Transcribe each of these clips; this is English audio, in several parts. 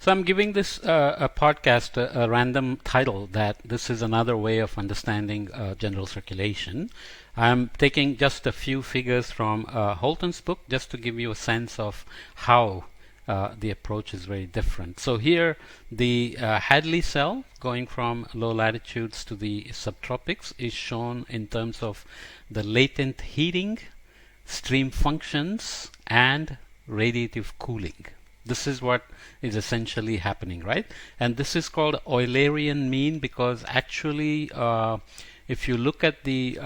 So I'm giving this a podcast a random title that this is another way of understanding general circulation. I'm taking just a few figures from Holton's book just to give you a sense of how the approach is very different. So here the Hadley cell going from low latitudes to the subtropics is shown in terms of the latent heating, stream functions, and radiative cooling. This is what is essentially happening, right? And this is called Eulerian mean because actually if you look at the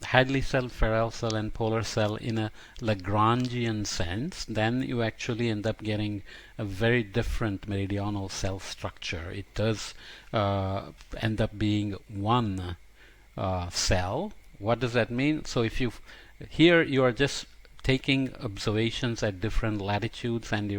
Hadley cell, Ferrel cell, and polar cell in a Lagrangian sense, then you actually end up getting a very different meridional cell structure. It does end up being one cell. What does that mean? So if you here you are just taking observations at different latitudes and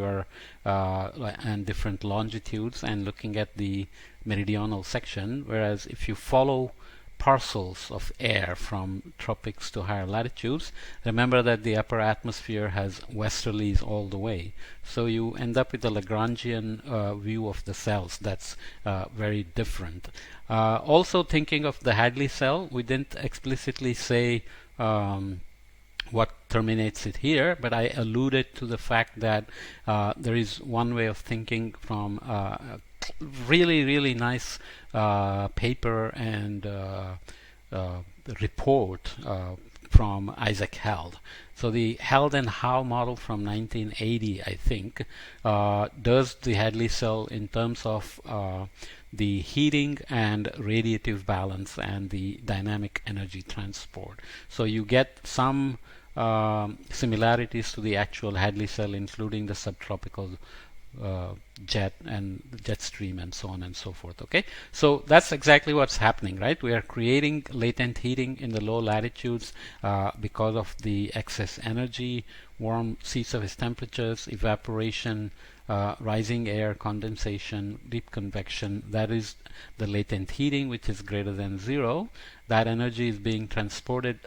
and different longitudes and looking at the meridional section, whereas if you follow parcels of air from tropics to higher latitudes, remember that the upper atmosphere has westerlies all the way, so you end up with a Lagrangian view of the cells that's very different. Also thinking of the Hadley cell, we didn't explicitly say what terminates it here, but I alluded to the fact that there is one way of thinking from really nice paper and report from Isaac Held. So the Held and Howe model from 1980, I think, does the Hadley cell in terms of the heating and radiative balance and the dynamic energy transport. So you get some similarities to the actual Hadley cell, including the subtropical jet and jet stream and so on and so forth. Okay, so that's exactly what's happening, right? We are creating latent heating in the low latitudes because of the excess energy, warm sea surface temperatures, evaporation, rising air, condensation, deep convection. That is the latent heating, which is greater than zero. That energy is being transported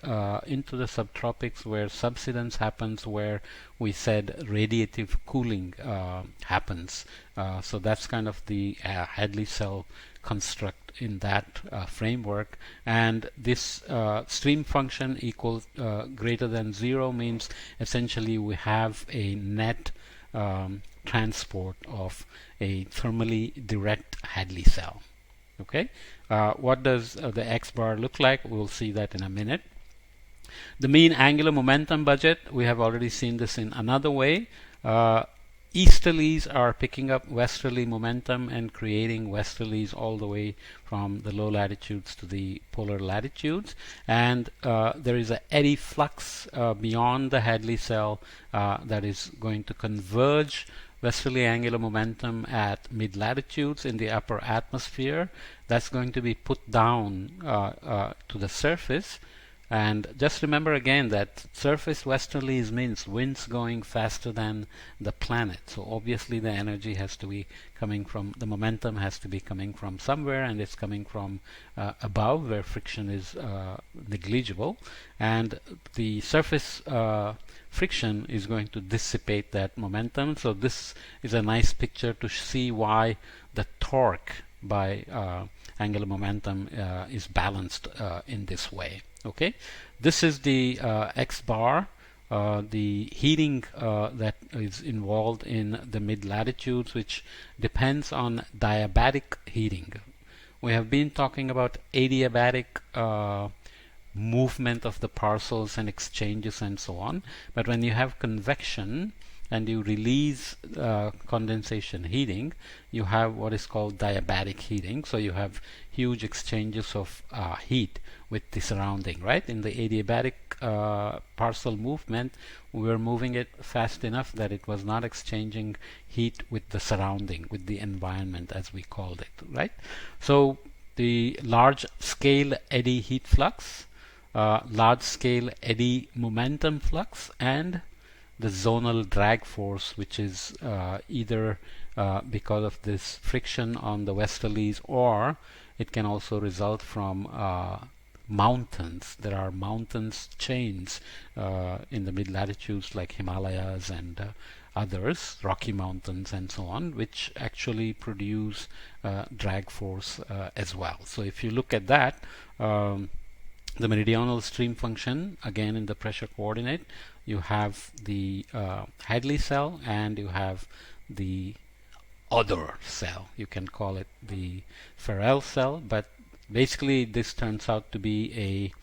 into the subtropics where subsidence happens, where we said radiative cooling happens. So that's kind of the Hadley cell construct in that framework. And this stream function equals greater than zero means essentially we have a net transport of a thermally direct Hadley cell. Okay, what does the X bar look like? We'll see that in a minute. The mean angular momentum budget, we have already seen this in another way. Easterlies are picking up westerly momentum and creating westerlies all the way from the low latitudes to the polar latitudes, and there is an eddy flux beyond the Hadley cell that is going to converge westerly angular momentum at mid latitudes in the upper atmosphere. That's going to be put down to the surface. And just remember again that surface westerlies means winds going faster than the planet. So obviously the energy has to be coming from, the momentum has to be coming from somewhere, and it's coming from above where friction is negligible. And the surface friction is going to dissipate that momentum. So this is a nice picture to see why the torque by angular momentum is balanced in this way. Okay, this is the X bar, the heating that is involved in the mid latitudes, which depends on diabatic heating. We have been talking about adiabatic movement of the parcels and exchanges and so on, but when you have convection and you release condensation heating, you have what is called diabatic heating. So you have huge exchanges of heat with the surrounding, right? In the adiabatic parcel movement, we were moving it fast enough that it was not exchanging heat with the surrounding, with the environment as we called it, right? So the large scale eddy heat flux, large scale eddy momentum flux, and the zonal drag force, which is either because of this friction on the westerlies, or it can also result from mountains. There are mountains chains in the mid latitudes like Himalayas and others, Rocky Mountains and so on, which actually produce drag force as well. So if you look at that, the meridional stream function, again in the pressure coordinate, you have the Hadley cell and you have the other cell. You can call it the Ferrel cell, but basically this turns out to be a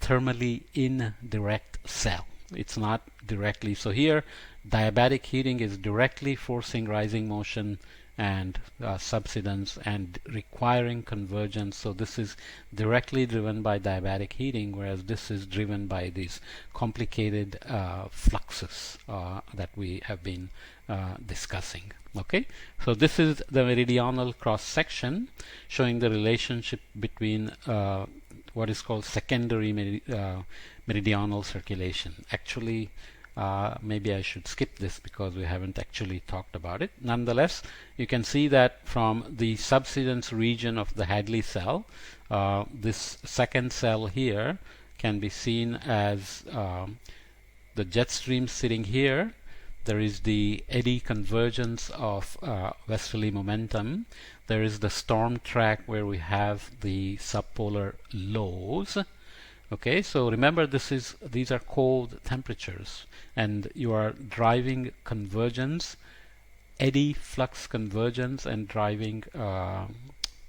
thermally indirect cell. It's not directly. So here, diabatic heating is directly forcing rising motion and subsidence and requiring convergence. So this is directly driven by diabatic heating, whereas this is driven by these complicated fluxes that we have been discussing. Okay, so this is the meridional cross section showing the relationship between what is called secondary meridional circulation. Actually, maybe I should skip this because we haven't actually talked about it. Nonetheless, you can see that from the subsidence region of the Hadley cell, this second cell here can be seen as the jet stream sitting here. There is the eddy convergence of westerly momentum. There is the storm track where we have the subpolar lows. Okay, so remember these are cold temperatures and you are driving convergence, eddy flux convergence, and driving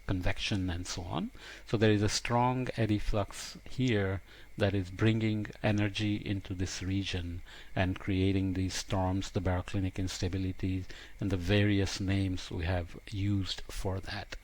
convection and so on. So there is a strong eddy flux here that is bringing energy into this region and creating these storms, the baroclinic instabilities, and the various names we have used for that.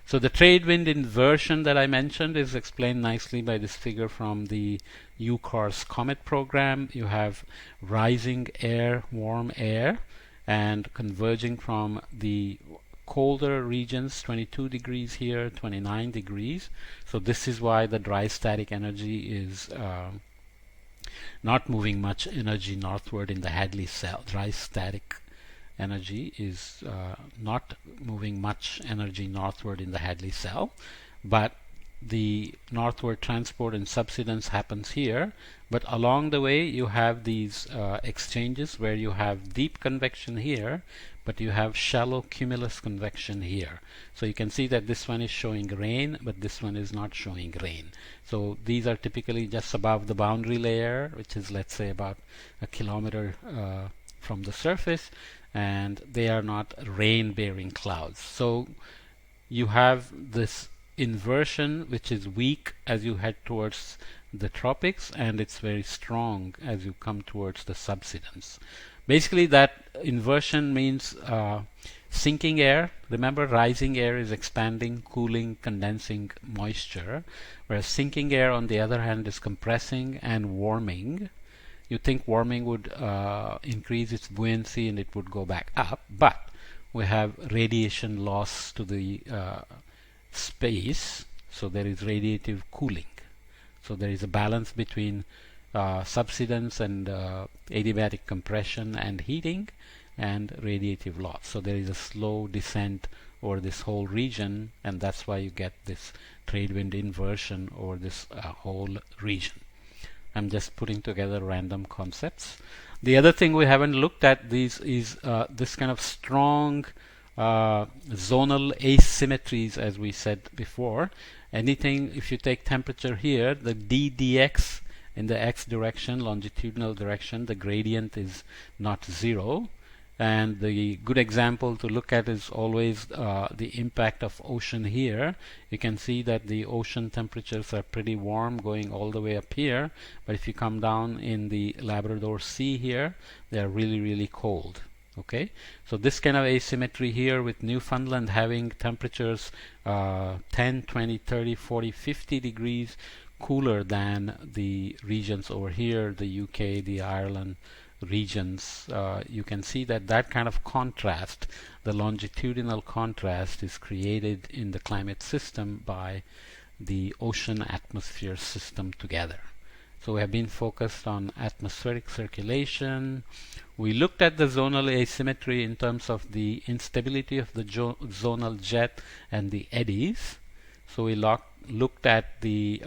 So the Tradewind inversion that I mentioned is explained nicely by this figure from the UCARS Comet program. You have rising air, warm air, and converging from the colder regions, 22 degrees here, 29 degrees. So this is why the dry static energy is not moving much energy northward in the Hadley cell. Dry static energy is not moving much energy northward in the Hadley cell, but the northward transport and subsidence happens here. But along the way you have these exchanges where you have deep convection here, but you have shallow cumulus convection here. So you can see that this one is showing rain, but this one is not showing rain. So these are typically just above the boundary layer, which is, let's say, about a kilometer from the surface, and they are not rain-bearing clouds. So you have this inversion which is weak as you head towards the tropics, and it's very strong as you come towards the subsidence. Basically that inversion means sinking air. Remember, rising air is expanding, cooling, condensing moisture, whereas sinking air on the other hand is compressing and warming. You think warming would increase its buoyancy and it would go back up, but we have radiation loss to the space, so there is radiative cooling. So there is a balance between subsidence and adiabatic compression and heating and radiative loss. So there is a slow descent over this whole region, and that's why you get this Tradewind inversion over this whole region. I'm just putting together random concepts. The other thing we haven't looked at is this kind of strong zonal asymmetries, as we said before. Anything, if you take temperature here, the ddx in the x direction, longitudinal direction, the gradient is not zero. And the good example to look at is always the impact of ocean here. You can see that the ocean temperatures are pretty warm going all the way up here, but if you come down in the Labrador Sea here, they are really, really cold. Okay, so this kind of asymmetry here with Newfoundland having temperatures 10, 20, 30, 40, 50 degrees cooler than the regions over here, the UK, the Ireland regions. You can see that that kind of contrast, the longitudinal contrast, is created in the climate system by the ocean atmosphere system together. So we have been focused on atmospheric circulation. We looked at the zonal asymmetry in terms of the instability of the zonal jet and the eddies. So we looked at the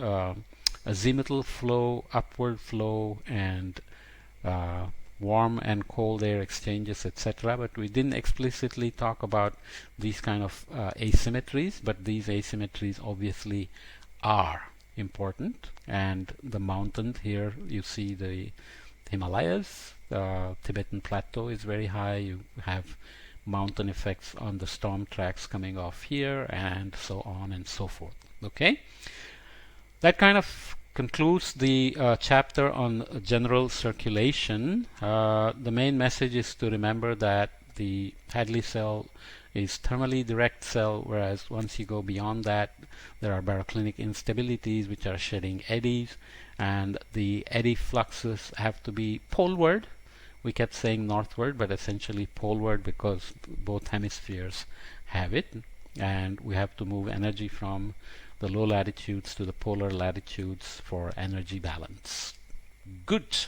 azimuthal flow, upward flow, and warm and cold air exchanges, etc. But we didn't explicitly talk about these kind of asymmetries, but these asymmetries obviously are important. And the mountains here, you see the Himalayas, the Tibetan plateau is very high. You have mountain effects on the storm tracks coming off here, and so on and so forth. Okay, that kind of concludes the chapter on general circulation. The main message is to remember that the Hadley cell is thermally direct cell, whereas once you go beyond that, there are baroclinic instabilities which are shedding eddies, and the eddy fluxes have to be poleward. We kept saying northward, but essentially poleward because both hemispheres have it, and we have to move energy from the low latitudes to the polar latitudes for energy balance. Good.